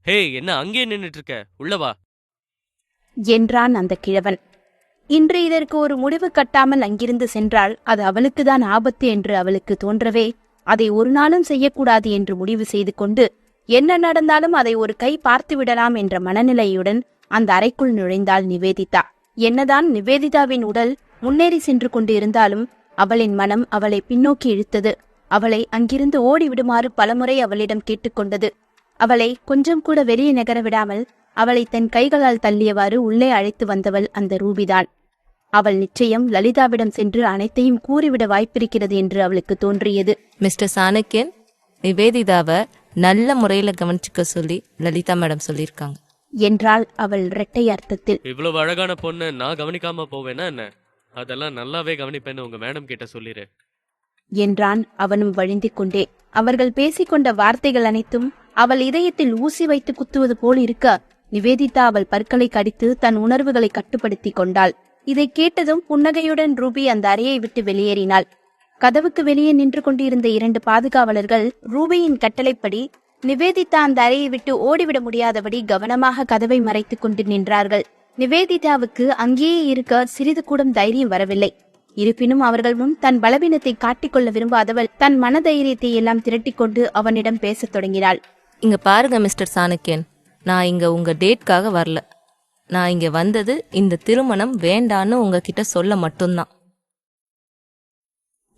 ஹே, என்ன அங்கேயே நின்னுட்டு இருக்க? உள்ள வா. என்றான் அந்த கிழவன். இன்று இதற்கு ஒரு முடிவு கட்டாமல் அங்கிருந்து சென்றால் அது அவளுக்குதான் ஆபத்து என்று அவளுக்கு தோன்றவே, அதை ஒரு நாளும் செய்யக்கூடாது என்று முடிவு செய்து கொண்டு, என்ன நடந்தாலும் அதை ஒரு கை பார்த்து விடலாம் என்ற மனநிலையுடன் அந்த அறைக்குள் நுழைந்தாள் நிவேதிதா. என்னதான் நிவேதிதாவின் உடல் முன்னேறி சென்று கொண்டு இருந்தாலும் அவளின் மனம் அவளை பின்னோக்கி இழுத்தது. அவளை அங்கிருந்து ஓடிவிடுமாறு பலமுறை அவளிடம் கேட்டுக்கொண்டது. அவளை கொஞ்சம் கூட வெளியே நகர விடாமல் அவளை தன் கைகளால் தள்ளியவாறு உள்ளே அழைத்து வந்தவள் அந்த ரூபிதான். அவள் நிச்சயம் லலிதாவிடம் சென்று அனைத்தையும் கூறிவிட வாய்ப்பிருக்கிறது என்று அவளுக்கு தோன்றியது. மிஸ்டர் சாணக்கியன், நிவேதிதாவை நல்ல முறையில கவனிச்சுக்க சொல்லி லலிதா மேடம் சொல்லியிருக்காங்க என்றாள் அவள் இரட்டை அர்த்தத்தில். இவ்வளவு அழகான பொண்ணு நான் கவனிக்காம போவேனா என்ன? அதெல்லாம் நல்லாவே கவனிப்பேன்னு உங்க மேடம் கிட்ட சொல்லிரு என்றான் அவனும் வழிந்து கொண்டே. அவர்கள் பேசிக்கொண்ட வார்த்தைகள் அனைத்தும் அவள் இதயத்தில் ஊசி வைத்து குத்துவது போல் இருக்க, நிவேதிதா அவள் பற்களை கடித்து தன் உணர்வுகளை கட்டுப்படுத்தி கொண்டாள். இதை கேட்டதும் புன்னகையுடன் ரூபி அந்த அறையை விட்டு வெளியேறினாள். கதவுக்கு வெளியே நின்று கொண்டிருந்த 2 பாதுகாவலர்கள் ரூபியின் கட்டளைப்படி நிவேதிதா அந்த அறையை விட்டு ஓடிவிட முடியாதபடி கவனமாக கதவை மறைத்துக் கொண்டு நின்றார்கள். நிவேதிதாவுக்கு அங்கேயே இருக்க சிறிது கூடம் தைரியம் வரவில்லை. இருப்பினும் அவர்கள் முன் தன் பலவீனத்தை காட்டிக்கொள்ள விரும்பாதவள் தன் மனதைரியத்தை எல்லாம் திரட்டிக்கொண்டு அவனிடம் பேசத் தொடங்கினாள். இங்க பாருங்க மிஸ்டர் சாணக்கியன், நான் இங்க உங்க டேட்காக வரல. நான் இங்க வந்தது இந்த திருமணம் வேண்டான்னு உங்ககிட்ட சொல்ல மட்டும்தான்.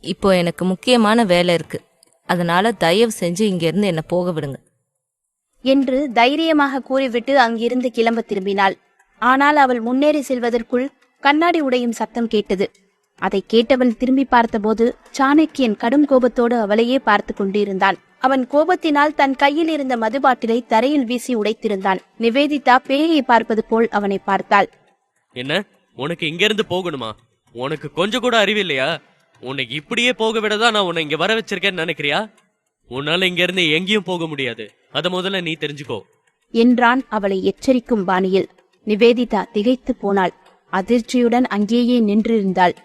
இப்போ எனக்கு முக்கியமான வேலை இருக்கு, அதனால தயவு செஞ்சு இங்க இருந்து என்ன போக விடுங்க என்று தைரியமாக கூறிவிட்டு அங்கிருந்து கிளம்ப திரும்பினாள். ஆனால் அவள் முன்னேறி செல்வதற்குள் கண்ணாடி உடையும் சத்தம் கேட்டது. அதை கேட்டவள் திரும்பி பார்த்தபோது சாணக்கியன் கடும் கோபத்தோடு அவளையே பார்த்து கொண்டிருந்தான். அவன் கோபத்தினால் தன் கையில் இருந்த மதுபாட்டிலை தரையில் வீசி உடைத்திருந்தான். நிவேதிதா பேயை பார்ப்பது போல் அவனை பார்த்தாள். என்ன, உனக்கு இங்க இருந்து போகணுமா? உனக்கு கொஞ்சம் கூட அறிவில்லையா? உனக்கு இப்படியே போக விடதான் நான் உன்னை இங்க வர வச்சிருக்கேன்னு நினைக்கிறியா? உன்னால இங்க இருந்து எங்கேயும் போக முடியாது, அத முதல்ல நீ தெரிஞ்சுக்கோ என்றான் அவளை எச்சரிக்கும் பாணியில். நிவேதிதா திகைத்து போனாள். அதிர்ச்சியுடன் அங்கேயே நின்றிருந்தாள்.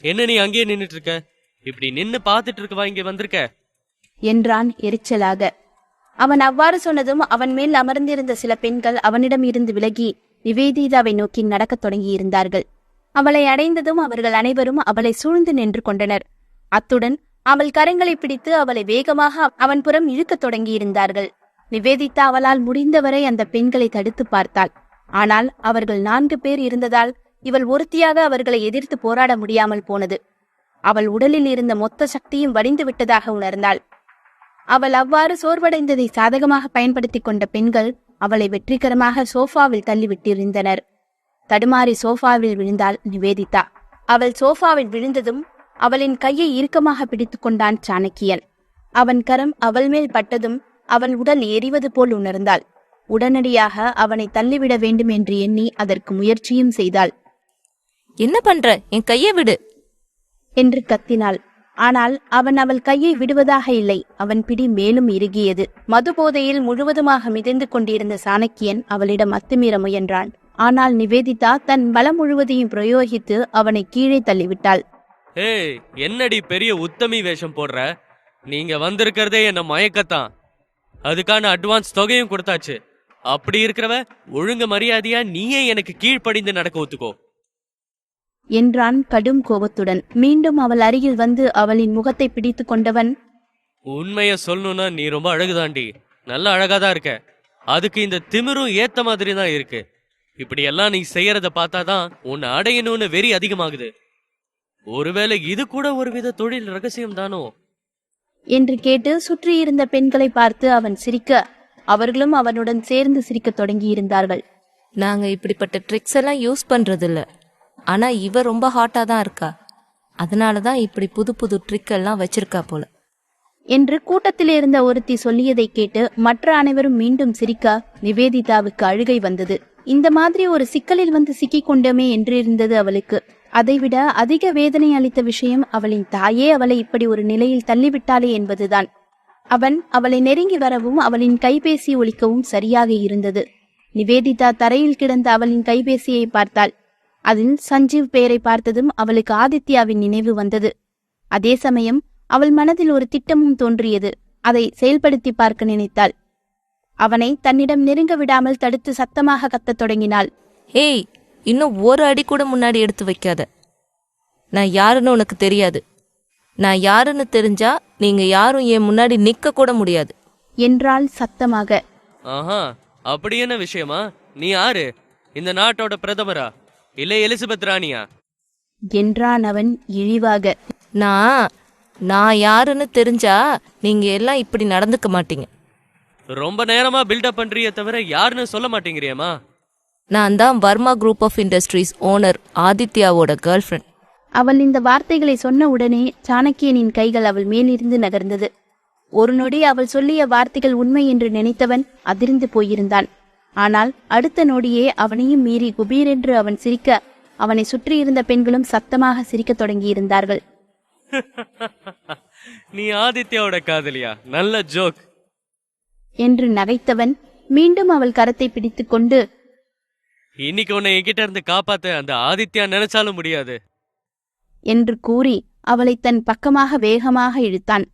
என்ன நீ அங்கேயே நின்னுட்டு இருக்க? இப்படி நின்னு பாத்துட்டு இருக்கவா இங்க வந்திருக்க? என்றான் எரிச்சலாக. அவன் அவ்வாறு சொன்னதும் அவன் மேல் அமர்ந்திருந்த சில பெண்கள் அவனிடம் இருந்து விலகி நிவேதிதாவை நோக்கி நடக்கத் தொடங்கியிருந்தார்கள். அவளை அடைந்ததும் அவர்கள் அனைவரும் அவளை சூழ்ந்து நின்று கொண்டனர். அத்துடன் அவள் கரங்களை பிடித்து அவளை வேகமாக அவன் புறம் இழுக்கத் தொடங்கியிருந்தார்கள். நிவேதிதா அவளால் முடிந்தவரை அந்த பெண்களை தடுத்து பார்த்தாள். ஆனால் அவர்கள் 4 பேர் இருந்ததால் இவள் ஒருத்தியாக அவர்களை எதிர்த்து போராட முடியாமல் போனது. அவள் உடலில் இருந்த மொத்த சக்தியும் வடிந்து விட்டதாக உணர்ந்தாள். அவள் அவ்வாறு சோர்வடைந்ததை சாதகமாக பயன்படுத்தி கொண்ட பெண்கள் அவளை வெற்றிகரமாக சோஃபாவில் தள்ளிவிட்டிருந்தனர். தடுமாறி சோஃபாவில் விழுந்தாள் நிவேதிதா. அவள் சோஃபாவில் விழுந்ததும் அவளின் கையை இறுக்கமாக பிடித்து கொண்டான் சாணக்கியன். அவன் கரம் அவள் மேல் பட்டதும் அவள் உடல் எரிவது போல் உணர்ந்தாள். உடனடியாக அவனை தள்ளிவிட வேண்டும் என்று எண்ணி அதற்கு முயற்சியும் செய்தாள். என்ன பண்ற? என் கையை விடு என்று கத்தினாள். ஆனால் அவன் அவள் கையை விடுவதாக இல்லை. அவன் பிடி மேலும் இறுகியது. மது போதையில் முழுவதுமாக மிதந்து கொண்டிருந்த சாணக்கியன் அவளிடம் அத்துமீற முயன்றான். ஆனால் நிவேதிதா தன் பலம் முழுவதையும் பிரயோகித்து அவனை கீழே தள்ளிவிட்டாள். ஏய், என்னடி பெரிய உத்தமி வேஷம் போடுற? நீங்க வந்திருக்கிறதே என்ன மயக்கத்தான். அதுக்கான அட்வான்ஸ் தொகையும் கொடுத்தாச்சு. அப்படி இருக்கிறவ ஒழுங்கு மரியாதையா நீயே எனக்கு கீழ்ப்படிந்து நடக்க ஒத்துக்கோ என்றான் கடும் கோபத்துடன். மீண்டும் அவள் அருகில் வந்து அவளின் முகத்தை பிடித்து கொண்டவன், உண்மைய சொல்லணும்னா நீ ரொம்ப அழகுதாண்டி, நல்ல அழகாதான் இருக்க. அதுக்கு இந்த திமிரும் ஏத்த மாதிரி தான் இருக்கு. இப்படி எல்லாம் நீ செய்யறத பார்த்தாதான் உன்னை அடையணும்னு வெறி அதிகமாகுது. ஒருவேளை இது கூட ஒருவித தொழில் ரகசியம் தானோ என்று கேட்டு சுற்றியிருந்த பெண்களை பார்த்து அவன் சிரிக்க அவர்களும் அவனுடன் சேர்ந்து சிரிக்க தொடங்கியிருந்தார்கள். நாங்க இப்படிப்பட்ட ட்ரிக்ஸ் எல்லாம் யூஸ் பண்றது இல்ல, ஆனா இவ ரொம்ப ஹாட்டா தான் இருக்கா, அதனாலதான் இப்படி புது புது ட்ரிக் எல்லாம் வச்சிருக்கா போல என்று கூட்டத்தில் இருந்த ஒருத்தி சொல்லியதை கேட்டு மற்ற அனைவரும் மீண்டும் சிரிக்க நிவேதிதாவுக்கு அழுகை வந்தது. இந்த மாதிரி ஒரு சிக்கலில் வந்து சிக்கிக் கொண்டோமே என்று இருந்தது அவளுக்கு. அதைவிட அதிக வேதனை அளித்த விஷயம் அவளின் தாயே அவளை இப்படி ஒரு நிலையில் தள்ளிவிட்டாளே என்பதுதான். அவன் அவளை நெருங்கி வரவும் அவளின் கைபேசி ஒலிக்கவும் சரியாக இருந்தது. நிவேதிதா தரையில் கிடந்த அவளின் கைபேசியை பார்த்தாள். அதில் சஞ்சீவ் பெயரை பார்த்ததும் அவளுக்கு ஆதித்யாவின் நினைவு வந்தது. அதே சமயம் அவள் மனதில் ஒரு திட்டமும் தோன்றியது. அதை செயல்படுத்தி பார்க்க நினைத்தாள். அவனை தன்னிடம் நெருங்க விடாமல் தடுத்து சத்தமாக கத்தத் தொடங்கினாள். ஏய், இன்னும் ஒரு அடி கூட முன்னாடி எடுத்து வைக்காத. நான் யாருன்னு உனக்கு தெரியாது. நான் யாருன்னு தெரிஞ்சா நீங்க யாரும் என் முன்னாடி நிக்க கூட முடியாது என்றாள் சத்தமாக. ஆஹா, அப்படி என்ன விஷயமா? நீ யாரு? இந்த நாட்டோட பிரதமரா இல்ல எலிசபெத் ராணியா? என்றான் அவன் இழிவாக. நான் யாருன்னு தெரிஞ்சா நீங்க எல்லாம் இப்படி நடந்துக்க மாட்டீங்க. ரொம்ப நேரமா பில்டப் பண்றியே தவிர யாருன்னு சொல்ல மாட்டேங்கிறியம்மா. நான் தான் Varma group of industries owner ஆதித்யாவோட கேர்ள் ஃப்ரெண்ட். அவள் இந்த வார்த்தைகளை சொன்ன உடனே சாணக்கியனின் கைகள் அவள் மேலிருந்து நகர்ந்தது. ஒரு நொடி அவள் சொல்லிய வார்த்தைகள் உண்மை என்று நினைத்தவன் அதிர்ந்து போயிருந்தான். ஆனால் அடுத்த நொடியே அவனையும் மீறி குபீரென்று அவன் சிரிக்க, அவனை சுற்றியிருந்த பெண்களும் சத்தமாக சிரிக்கத் தொடங்கியிருந்தார்கள். நீ ஆதித்யாவோட காதலியா? நல்ல ஜோக் என்று நகைத்தவன் மீண்டும் அவள் கரத்தை பிடித்துக் கொண்டு, இன்னைக்கு உன்னை என்கிட்ட இருந்து காப்பாத்த அந்த ஆதித்யா நினைச்சாலும் முடியாது என்று கூறி அவளை தன் பக்கமாக வேகமாக இழுத்தான்.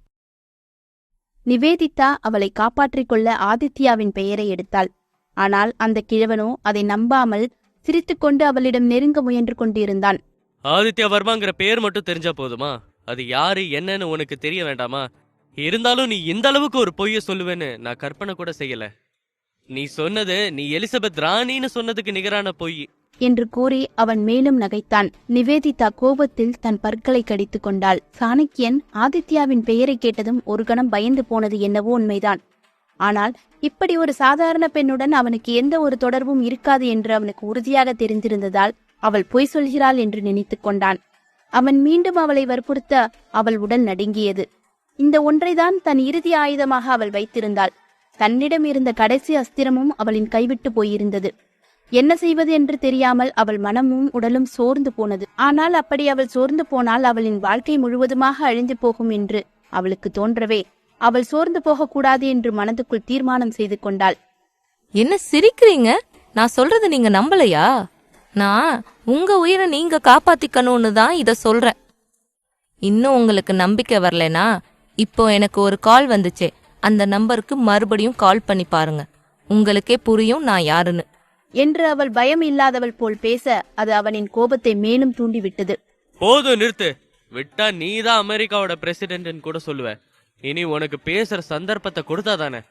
நிவேதிதா அவளை காப்பாற்றிக் கொள்ள ஆதித்யாவின் பெயரை எடுத்தாள். ஆனால் அந்த கிழவனோ அதை நம்பாமல் சிரித்துக்கொண்டு அவளிடம் நெருங்க முயன்று கொண்டிருந்தான். ஆதித்யா வர்மாங்கிற பேர் மட்டும் தெரிஞ்சா போதுமா? அது யாரு என்னன்னு உனக்கு தெரிய வேண்டாமா? இருந்தாலும் நீ இந்த அளவுக்கு ஒரு பொய்ய சொல்லுவேன்னு நான் கற்பனை கூட செய்யல. நீ சொன்னது நீ எலிசபெத் ராணின்னு சொன்னதுக்கு நிகரான பொய் என்று கூறி அவன் மேலும் நகைத்தான். நிவேதிதா கோபத்தில் தன் பற்களை கடித்துக் கொண்டாள். சாணக்கியன் ஆதித்யாவின் பெயரை கேட்டதும் ஒரு கணம் பயந்து போனது என்னவோ உண்மைதான். ஆனால் இப்படி ஒரு சாதாரண பெண்ணுடன் அவனுக்கு எந்த ஒரு தொடர்பும் இருக்காது என்று அவனுக்கு உறுதியாக தெரிந்திருந்ததால் அவள் பொய் சொல்கிறாள் என்று நினைத்துக் கொண்டான். அவன் மீண்டும் அவளை வற்புறுத்த அவள் உடல் நடுங்கியது. இந்த ஒன்றைதான் தன் இறுதி ஆயுதமாக அவள் வைத்திருந்தாள். தன்னிடம் இருந்த கடைசி அஸ்திரமும் அவளின் கைவிட்டு போயிருந்தது. என்ன செய்வது என்று தெரியாமல் அவள் மனமும் உடலும் சோர்ந்து போனது. ஆனால் அப்படி அவள் சோர்ந்து போனால் அவளின் வாழ்க்கை முழுவதுமாக அழிந்து போகும் என்று அவளுக்கு தோன்றவே அவள் சோர்ந்து போகக்கூடாது என்று மனதுக்குள் தீர்மானம் செய்து கொண்டாள். என்ன சிரிக்கிறீங்க? நான் சொல்றது நீங்க நம்பலையா? நான் உங்க உயிரை நீங்க காப்பாத்திக்கணும்னு தான் இத சொல்றேன். இன்னும் உங்களுக்கு நம்பிக்கை வரலனா இப்போ எனக்கு ஒரு கால் வந்துச்சே, அந்த நம்பருக்கு மறுபடியும் கால் பண்ணி பாருங்க. உங்களுக்கே புரியும் நான் யாருன்னு என்று அவள் பயம் இல்லாதவள் போல் பேச அது அவனின் கோபத்தை மேலும் தூண்டிவிட்டது. போதும், நிறுத்து. விட்டா நீதான் அமெரிக்காவோட பிரசிடென்ட்னு கூட சொல்லுவ. இனி உனக்கு பேசுற சந்தர்ப்பத்தை கொடுத்தாதானே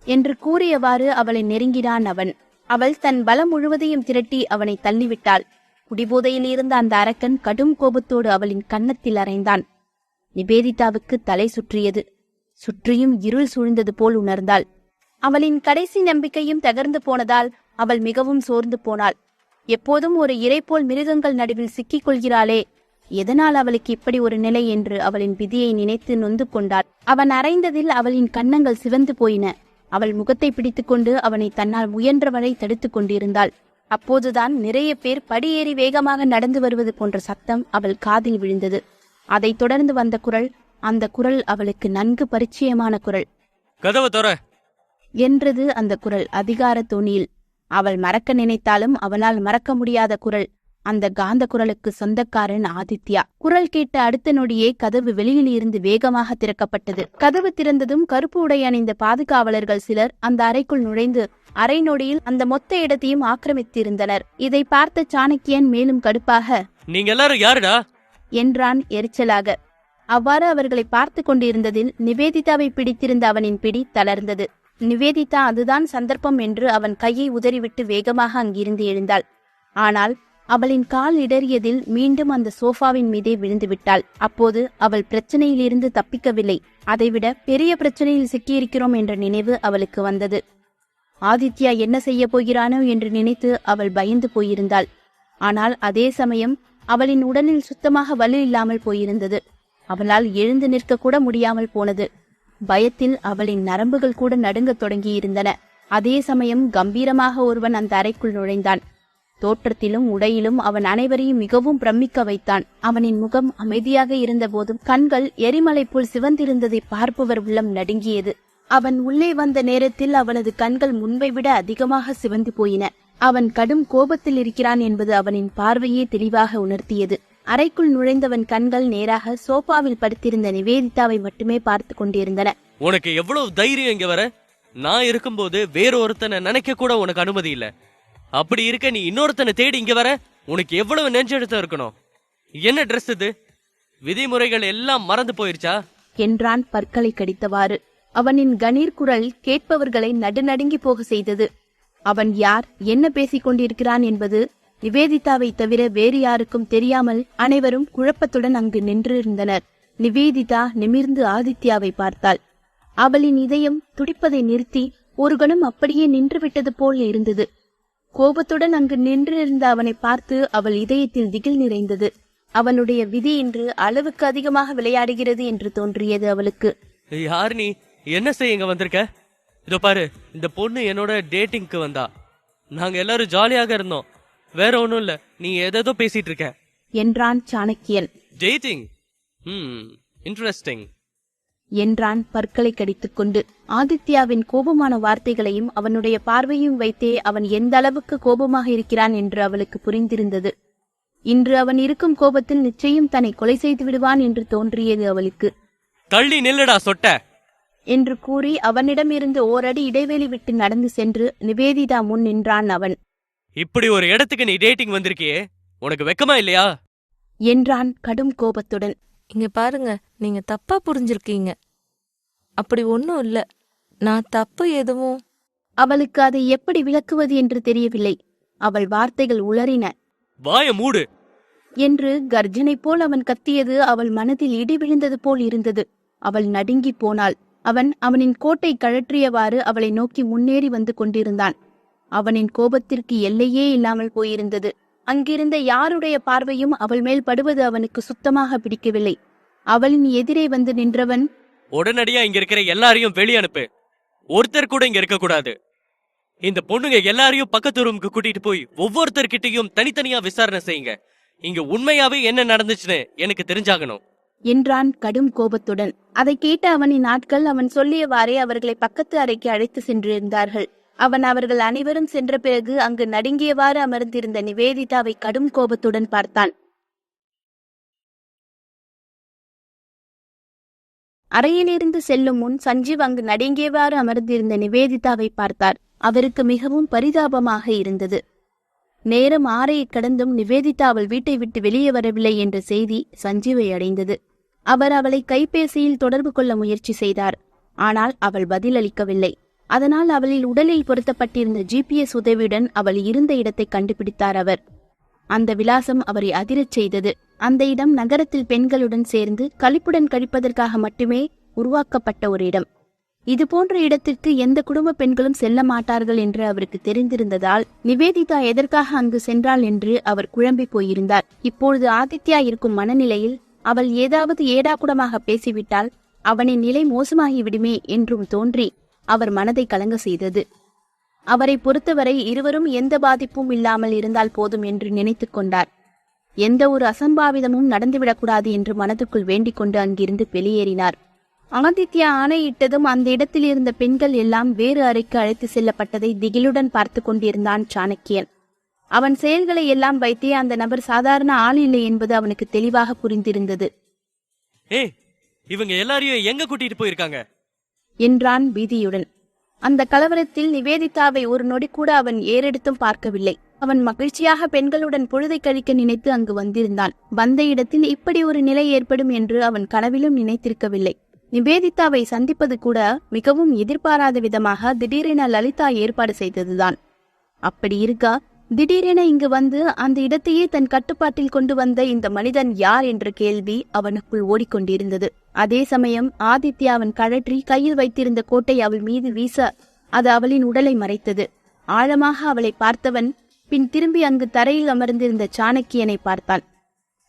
என்று கூறியவாறு அவளை நெருங்கினான் அவன். அவள் தன் பலம் முழுவதையும் திரட்டி அவனை தள்ளிவிட்டாள். குடிபோதையில் இருந்த அந்த அரக்கன் கடும் கோபத்தோடு அவளின் கன்னத்தில் அறைந்தான். நிவேதிதாவுக்கு தலை சுற்றியது. சுற்றியும் இருள் சூழ்ந்தது போல் உணர்ந்தாள். அவளின் கடைசி நம்பிக்கையும் தகர்ந்து போனதால் அவள் மிகவும் சோர்ந்து போனாள். எப்போதும் ஒரு இரை போல் மிருகங்கள் நடுவில் சிக்கிக் கொள்கிறாளே, எதனால் அவளுக்கு இப்படி ஒரு நிலை என்று அவளின் விதியை நினைத்து நொந்து கொண்டாள். அவன் அறைந்ததில் அவளின் கன்னங்கள் சிவந்து போயின. அவள் முகத்தை பிடித்துக்கொண்டு அவனை தன்னால் முயன்றவரை தடுத்துக் கொண்டிருந்தாள். அப்போதுதான் நிறைய பேர் படியேறி வேகமாக நடந்து வருவது போன்ற சத்தம் அவள் காதில் விழுந்தது. அதைத் தொடர்ந்து வந்த குரல், அந்த குரல் அவளுக்கு நன்கு பரிச்சயமான குரல். கதவை தர என்றது அந்த குரல் அதிகார தொனியில். அவள் மறக்க நினைத்தாலும் அவளால் மறக்க முடியாத குரல். அந்த காந்த குரலுக்கு சொந்தக்காரன் ஆதித்யா. குரல் கேட்ட அடுத்த நொடியே கதவு வெளியில் இருந்து வேகமாக திறக்கப்பட்டது. கதவு திறந்ததும் கருப்பு உடை அணிந்த பாதுகாவலர்கள் சிலர் அந்த அறைக்குள் நுழைந்து அரை நொடியில் அந்த மொத்த இடத்தையும் ஆக்கிரமித்திருந்தனர். இதை பார்த்த சாணக்கியன் மேலும் கடுப்பாக, நீங்க எல்லாரும் யாருடா என்றான் எரிச்சலாக. அவ்வாறு அவர்களை பார்த்து கொண்டிருந்ததில் நிவேதிதாவை பிடித்திருந்த அவனின் பிடி தளர்ந்தது. நிவேதிதா அதுதான் சந்தர்ப்பம் என்று அவன் கையை உதறிவிட்டு வேகமாக அங்கிருந்து எழுந்தாள். ஆனால் அவளின் கால் இடறியதில் மீண்டும் அந்த சோஃபாவின் மீதே விழுந்து விட்டாள். அப்போது அவள் பிரச்சனையிலிருந்து தப்பிக்கவில்லை, அதைவிட பெரிய பிரச்சனையில் சிக்கியிருக்கிறோம் என்ற நினைவு அவளுக்கு வந்தது. ஆதித்யா என்ன செய்ய போகிறானோ என்று நினைத்து அவள் பயந்து போயிருந்தாள். ஆனால் அதே சமயம் அவளின் உடலில் சுத்தமாக வலு இல்லாமல் போயிருந்தது. அவளால் எழுந்து நிற்க கூட முடியாமல் போனது. பயத்தில் அவளின் நரம்புகள் கூட நடுங்கத் தொடங்கியிருந்தன. அதே சமயம் கம்பீரமாக ஒருவன் அந்த அறைக்குள் நுழைந்தான். தோற்றத்திலும் உடையிலும் அவன் அனைவரையும் மிகவும் பிரமிக்க வைத்தான். அவனின் முகம் அமைதியாக இருந்த போதும் கண்கள் எரிமலை போல் சிவந்திருந்ததை பார்ப்பவர் உள்ளம் நடுங்கியது. அவன் உள்ளே வந்த நேரத்தில் அவனது கண்கள் முன்பை விட அதிகமாக சிவந்து போயின. அவன் கடும் கோபத்தில் இருக்கிறான் என்பது அவனின் பார்வையே தெளிவாக உணர்த்தியது. அறைக்குள் நுழைந்தவன் கண்கள் நேராக சோபாவில் படுத்திருந்த நிவேதிதாவை மட்டுமே பார்த்து கொண்டிருந்தன. உனக்கு எவ்வளவு தைரியம் இங்க வர? நான் இருக்கும்போது வேற ஒருத்தனை நினைக்க கூட உனக்கு அனுமதி இல்ல. அப்படி இருக்க நீ இன்னொருத்தனை தேடி இங்க வர, உனக்கு எவ்வளவு நெஞ்செடுத்து இருக்கணும்? என்ன ட்ரெஸ் இது? விதிமுறைகள் எல்லாம் மறந்து போயிருச்சா? என்றான் பற்களை கடித்தவாறு. அவனின் கணீர் குரல் கேட்பவர்களை நடுநடுங்கி போக செய்தது. அவன் யார், என்ன பேசிக் கொண்டிருக்கிறான் என்பது நிவேதிதாவை தவிர வேறு யாருக்கும் தெரியாமல் அனைவரும் குழப்பத்துடன் அங்கு நின்றிருந்தனர். நிவேதிதா நிமிர்ந்து ஆதித்யாவை பார்த்தாள். அவளின் இதயம் துடிப்பதை நிறுத்தி ஒரு கணம் அப்படியே நின்றுவிட்டது போல் இருந்தது. கோபத்துடன் அங்கு நின்றிருந்த அவனை பார்த்து அவள் இதயத்தில் திகில் நிறைந்தது. அவனுடைய விதி இன்று அளவுக்கு அதிகமாக விளையாடுகிறது என்று தோன்றியது அவளுக்கு. யார் நீ? என்ன செய்ய இங்க வந்திருக்க? இதோ பாரு, இந்த பொண்ணு என்னோட டேட்டிங்க்கு வந்தா. நாங்க எல்லாரும் ஜாலியாக இருந்தோம், வேற ஒண்ணும் இல்ல. நீ ஏதேதோ பேசிட்டு இருக்க என்றான் சாணக்கியன். டேட்டிங்? இன்ட்ரெஸ்டிங் என்றான் பற்களை கடித்துக்கொண்டு. ஆதித்யாவின் கோபமான வார்த்தைகளையும் அவனுடைய பார்வையும் வைத்தே அவன் எந்த அளவுக்கு கோபமாக இருக்கிறான் என்று அவளுக்கு புரிந்திருந்தது. இன்று அவன் இருக்கும் கோபத்தில் நிச்சயம் தன்னை கொலை செய்து விடுவான் என்று தோன்றியது அவளுக்கு. தள்ளி நில்லுடா சொட்ட என்று கூறி அவனிடமிருந்து ஓரடி இடைவெளி விட்டு நடந்து சென்று நிவேதிதா முன் நின்றான் அவன். இப்படி ஒரு இடத்துக்கு நீ டேட்டிங் வந்திருக்கியே, உனக்கு வெக்கமா இல்லையா? என்றான் கடும் கோபத்துடன். இங்க பாருங்க, நீங்க தப்பா புரிஞ்சிருக்கீங்க. அப்படி ஒன்னும் இல்ல, நான் தப்பு எதுவும். அவளுக்கு அதை எப்படி விளக்குவது என்று தெரியவில்லை. அவள் வார்த்தைகள் உளறின. வாய மூடு என்று கர்ஜனை போல் அவன் கத்தியது அவள் மனதில் இடி விழுந்தது போல் இருந்தது. அவள் நடுங்கி போனாள். அவன் அவனின் கோட்டை கழற்றியவாறு அவளை நோக்கி முன்னேறி வந்து கொண்டிருந்தான். அவனின் கோபத்திற்கு எல்லையே இல்லாமல் போயிருந்தது. அங்கிருந்த யாருடைய பார்வையும் அவள் மேல் படுவது அவனுக்கு சுத்தமாக பிடிக்கவில்லை. அவளின் எதிரே வந்து நின்றவன், உடனடியா இங்க இருக்கிற எல்லாரையும் வெளிய அனுப்பு. ஒருத்தர் கூட இங்க இருக்க கூடாது. இந்த பொண்ணுங்க எல்லாரையும் பக்கத்து ரூமுக்கு கூட்டிட்டு போய் ஒவ்வொருத்தர்கிட்டையும் தனித்தனியா விசாரணை செய்யுங்க. இங்க உண்மையாவே என்ன நடந்துச்சுன்னு எனக்கு தெரிஞ்சாகணும் என்றான் கடும் கோபத்துடன். அதை கேட்ட அவனின் ஆட்கள் அவன் சொல்லியவாறே அவர்களை பக்கத்து அறைக்கு அழைத்து சென்றிருந்தார்கள். அவன் அவர்கள் அனைவரும் சென்ற பிறகு அங்கு நடுங்கியவாறு அமர்ந்திருந்த நிவேதிதாவை கடும் கோபத்துடன் பார்த்தான். அறையிலிருந்து செல்லும் முன் சஞ்சீவ் அங்கு நடுங்கியவாறு அமர்ந்திருந்த நிவேதிதாவை பார்த்தார். அவருக்கு மிகவும் பரிதாபமாக இருந்தது. நேரம் 6 கடந்தும் நிவேதிதா அவள் வீட்டை விட்டு வெளியே வரவில்லை என்ற செய்தி சஞ்சீவை அடைந்தது. அவர் அவளை கைபேசியில் தொடர்பு கொள்ள முயற்சி செய்தார். ஆனால் அவள் பதிலளிக்கவில்லை. அதனால் அவளில் உடலில் பொருத்தப்பட்டிருந்த GPS உதவியுடன் அவள் இருந்த இடத்தை கண்டுபிடித்தார் அவர். அந்த விலாசம் அவரை அதிரச் செய்தது. அந்த இடம் நகரத்தில் பெண்களுடன் சேர்ந்து களிப்புடன் கழிப்பதற்காக மட்டுமே உருவாக்கப்பட்ட ஒரு இடம். இதுபோன்ற இடத்திற்கு எந்த குடும்ப பெண்களும் செல்ல மாட்டார்கள் என்று அவருக்கு தெரிந்திருந்ததால் நிவேதிதா எதற்காக அங்கு சென்றாள் என்று அவர் குழம்பி போயிருந்தார். இப்பொழுது ஆதித்யா இருக்கும் மனநிலையில் அவள் ஏதாவது ஏடாகுடமாக பேசிவிட்டால் அவனின் நிலை மோசமாகிவிடுமே என்றும் தோன்றி அவர் மனதை கலங்க செய்தது. அவரை பொறுத்தவரை இருவரும் எந்த பாதிப்பும் இல்லாமல் இருந்தால் போதும் என்று நினைத்து கொண்டார். எந்த ஒரு அசம்பாவிதமும் நடந்துவிடக்கூடாது என்று மனதுக்குள் வேண்டிக் கொண்டு அங்கிருந்து வெளியேறினார். ஆதித்யா ஆணையிட்டதும் அந்த இடத்தில் இருந்த பெண்கள் எல்லாம் வேறு அறைக்கு அழைத்து செல்லப்பட்டதை திகிலுடன் பார்த்து கொண்டிருந்தான் சாணக்கியன். அவன் செயல்களை எல்லாம் வைத்தே அந்த நபர் சாதாரண ஆள் இல்லை என்பது அவனுக்கு தெளிவாக புரிந்திருந்தது. இவங்க எல்லாரையும் எங்க கூட்டிட்டு போயிருக்காங்க என்றான் பீதியுடன். அந்த கலவரத்தில் நிவேதிதாவை ஒரு நொடி கூட அவன் ஏறெடுத்தும் பார்க்கவில்லை. அவன் மகிழ்ச்சியாக பெண்களுடன் பொழுதை கழிக்க நினைத்து அங்கு வந்திருந்தான். வந்த இடத்தில் இப்படி ஒரு நிலை ஏற்படும் என்று அவன் கனவிலும் நினைத்திருக்கவில்லை. நிவேதிதாவை சந்திப்பது கூட மிகவும் எதிர்பாராத விதமாக திடீரென லலிதா ஏற்பாடு செய்ததுதான். அப்படி இருக்கா, திடீரென இங்கு வந்து அந்த இடத்தையே தன் கட்டுப்பாட்டில் கொண்டு வந்த இந்த மனிதன் யார் என்ற கேள்வி அவனுக்குள் ஓடிக்கொண்டிருந்தது. அதே சமயம் ஆதித்யா அவன் கழற்றி கையில் வைத்திருந்த கோட்டை அவள் மீது வீச அது அவளின் உடலை மறைத்தது. ஆழமாக அவளை பார்த்தவன் பின் திரும்பி அங்கு தரையில் அமர்ந்திருந்த சாணக்கியனை பார்த்தான்.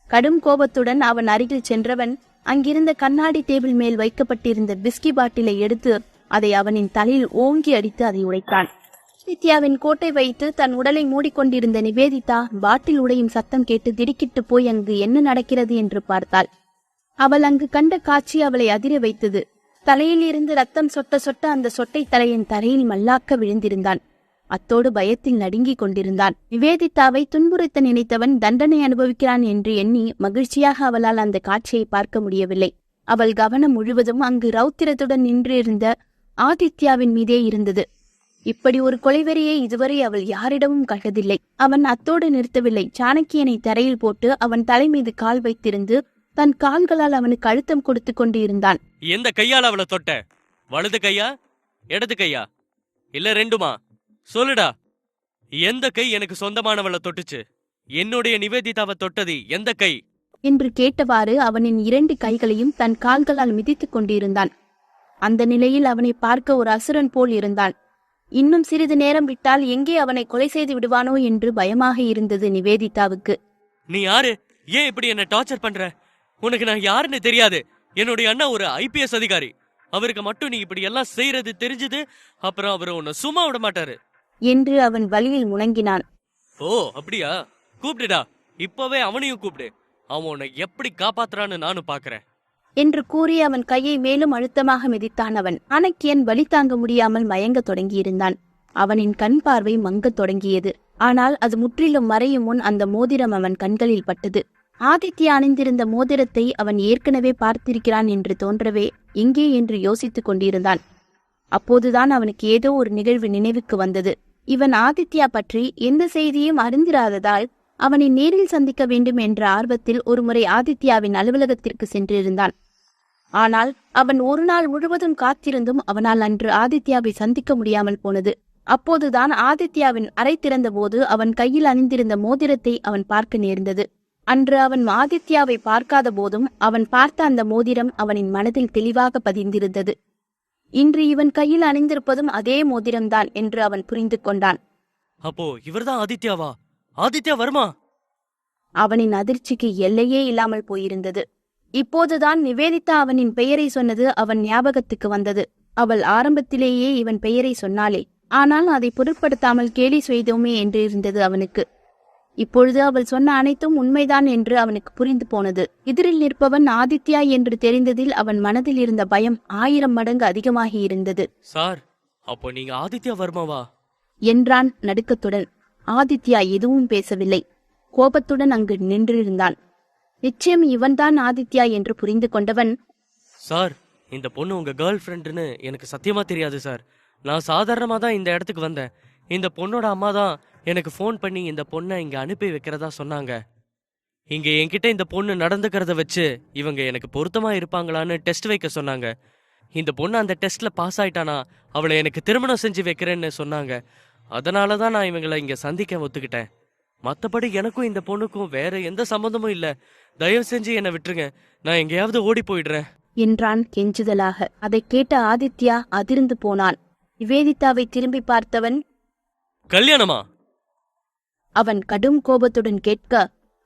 கடும் கோபத்துடன் அவன் அருகில் சென்றவன் அங்கிருந்த கண்ணாடி டேபிள் மேல் வைக்கப்பட்டிருந்த விஸ்கி பாட்டிலை எடுத்து அதை அவனின் தலையில் ஓங்கி அடித்து அதை உடைத்தான். நித்யாவின் கோட்டை வைத்து தன் உடலை மூடிக்கொண்டிருந்த நிவேதிதா பாட்டில் உடையும் சத்தம் கேட்டு திடுக்கிட்டு போய் அங்கு என்ன நடக்கிறது என்று பார்த்தாள். அவள் அங்கு கண்ட காட்சி அவளை அதிர வைத்தது. தலையில் இருந்து ரத்தம் சொட்ட சொட்ட அந்த சொட்டை தலையின் தரையில் மல்லாக்க விழுந்திருந்தான். அத்தோடு பயத்தில் நடுங்கிக் கொண்டிருந்தான். நிவேதிதாவை துன்புறுத்த நினைத்தவன் தண்டனை அனுபவிக்கிறான் என்று எண்ணி மகிழ்ச்சியாக அவளால் அந்த காட்சியை பார்க்க முடியவில்லை. அவள் கவனம் முழுவதும் அங்கு ரௌத்திரத்துடன் நின்றிருந்த ஆதித்யாவின் மீதே இருந்தது. இப்படி ஒரு கொலைவெறியை இதுவரை அவள் யாரிடமும் கண்டதில்லை. அவன் அத்தோடு நிறுத்தவில்லை. சாணக்கியனை தரையில் போட்டு அவன் தலை மீது கால் வைத்திருந்து தன் கால்களால் அவனுக்கு அழுத்தம் கொடுத்து கொண்டு இருந்தான். எந்த கையால் அவளை தொட்ட? வலது கையா, இடது கையா, இல்ல ரெண்டுமா? சொல்லுடா. எந்த கை எனக்கு சொந்தமானவளை தொட்டுச்சு? என்னுடைய நிவேதிதாவை தொட்டது எந்த கை என்று கேட்டவாறு அவனின் 2 கைகளையும் தன் கால்களால் மிதித்துக் கொண்டிருந்தான். அந்த நிலையில் அவனை பார்க்க ஒரு அசுரன் போல் இருந்தான். இன்னும் சிறிது நேரம் விட்டால் எங்கே அவனை கொலை செய்து விடுவானோ என்று பயமாக இருந்தது நிவேதிதாவுக்கு. நீ யாரு? ஏன் இப்படி என்ன டார்ச்சர் பண்ற? உனக்கு நான் யாருன்னு தெரியாது. என்னுடைய அண்ணா ஒரு IPS அதிகாரி. அவருக்கு மட்டும் நீ இப்படி எல்லாம் செய்யறது தெரிஞ்சது, அப்புறம் அவரு உன்னை சும்மா விட மாட்டாரு என்று அவன் வழியில் முணங்கினான். ஓ அப்படியா? கூப்பிடுடா, இப்பவே அவனையும் கூப்பிடு. அவன் உன்னை எப்படி காப்பாத்துறான்னு நானும் பாக்குறேன் என்று கூறி அவன் கையை மேலும் அழுத்தமாக மிதித்தான். அவன் சாணக்கியன் வலி தாங்க முடியாமல் மயங்கத் தொடங்கியிருந்தான். அவனின் கண் பார்வை மங்கத் தொடங்கியது. ஆனால் அது முற்றிலும் மறையும் முன் அந்த மோதிரம் அவன் கண்களில் பட்டது. ஆதித்யா அணிந்திருந்த மோதிரத்தை அவன் ஏற்கனவே பார்த்திருக்கிறான் என்று தோன்றவே எங்கே என்று யோசித்துக் கொண்டிருந்தான். அப்போதுதான் அவனுக்கு ஏதோ ஒரு நிகழ்வு நினைவுக்கு வந்தது. இவன் ஆதித்யா பற்றி எந்த செய்தியும் அறிந்திராததால் அவனை நேரில் சந்திக்க வேண்டும் என்ற ஆர்வத்தில் ஒருமுறை ஆதித்யாவின் அலுவலகத்திற்கு சென்றிருந்தான். ஆனால் அவன் ஒரு நாள் முழுவதும் காத்திருந்தும் அவனால் அன்று ஆதித்யாவை சந்திக்க முடியாமல் போனது. அப்போதுதான் ஆதித்யாவின் அறை திறந்தபோது அவன் கையில் அணிந்திருந்த மோதிரத்தை அவன் பார்க்க நேர்ந்தது. அன்று அவன் ஆதித்யாவை பார்க்காத போதும் அவன் பார்த்த அந்த மோதிரம் அவனின் மனதில் தெளிவாக பதிந்திருந்தது. இன்று இவன் கையில் அணிந்திருப்பதும் அதே மோதிரம்தான் என்று அவன் புரிந்து கொண்டான். அப்போ இவர்தான் ஆதித்யாவா? ஆதித்யா வர்மா? அவனின் அதிர்ச்சிக்கு எல்லையே இல்லாமல் போயிருந்தது. இப்போதுதான் நிவேதிதா அவனின் பெயரை சொன்னது அவன் ஞாபகத்துக்கு வந்தது. அவள் ஆரம்பத்திலேயே இவன் பெயரை சொன்னாளே, ஆனால் அதை பொருட்படுத்தாமல் கேலி செய்தோமே என்று இருந்தது அவனுக்கு. இப்பொழுது அவள் சொன்ன அனைத்தும் உண்மைதான் என்று அவனுக்கு புரிந்து போனது. எதிரில் நிற்பவன் ஆதித்யா என்று தெரிந்ததில் அவன் மனதில் இருந்த பயம் 1000 மடங்கு அதிகமாகி இருந்தது. சார், அப்போ நீங்க ஆதித்யா வர்மாவா? என்றான் நடுக்கத்துடன். ஆதித்யா எதுவும் பேசவில்லை. கோபத்துடன் அங்கு நின்றிருந்தான். நிச்சயம் இவன்தான் ஆதித்யா என்று புரிந்து கொண்டவன், சார், இந்த பொண்ணு உங்க கேர்ள் ஃப்ரெண்டுன்னு எனக்கு சத்தியமா தெரியாது சார். நான் சாதாரணமா தான் இந்த இடத்துக்கு வந்தேன். இந்த பொண்ணோட அம்மா தான் எனக்கு ஃபோன் பண்ணி இந்த பொண்ணை இங்க அனுப்பி வைக்கிறதா சொன்னாங்க. இங்க என்கிட்ட இந்த பொண்ணு நடந்துக்கிறத வச்சு இவங்க எனக்கு பொருத்தமா இருப்பாங்களான்னு டெஸ்ட் வைக்க சொன்னாங்க. இந்த பொண்ணு அந்த டெஸ்ட்ல பாஸ் ஆயிட்டானா அவளை எனக்கு திருமணம் செஞ்சு வைக்கிறேன்னு சொன்னாங்க. அதனாலதான் நான் இவங்களை இங்க சந்திக்க ஒத்துக்கிட்டேன். மத்தபடி எனக்கும் இந்த பொண்ணுக்கும் வேற எந்த சம்பந்தமும் இல்ல. தயவு செஞ்சு என்னை விட்டுருங்க. நான் எங்கேயாவது ஓடி போயிடுறேன் என்றான் கெஞ்சுதலாக. அதை கேட்ட ஆதித்யா அதிர்ந்து போனான். நிவேதிதாவை திரும்பி பார்த்தவன், கல்யாணமா? அவன் கடும் கோபத்துடன் கேட்க,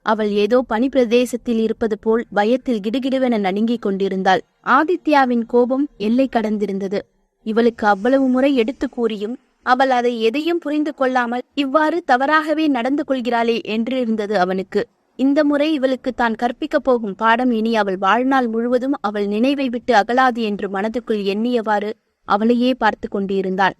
அவள் ஏதோ பனி பிரதேசத்தில் இருப்பது போல் பயத்தில் கிடுகிடுவென நடுங்கிக் கொண்டிருந்தாள். ஆதித்யாவின் கோபம் எல்லை கடந்திருந்தது. இவளுக்கு அவ்வளவு முறை எடுத்து கூறியும் அவள் அதை எதையும் புரிந்து கொள்ளாமல் இவ்வாறு தவறாகவே நடந்து கொள்கிறாளே என்றிருந்தது அவனுக்கு. இந்த முறை இவளுக்கு தான் கற்பிக்கப் போகும் பாடம் இனி அவள் வாழ்நாள் முழுவதும் அவள் நினைவை விட்டு அகலாது என்று மனதுக்குள் எண்ணியவாறு அவளையே பார்த்து கொண்டிருந்தான்.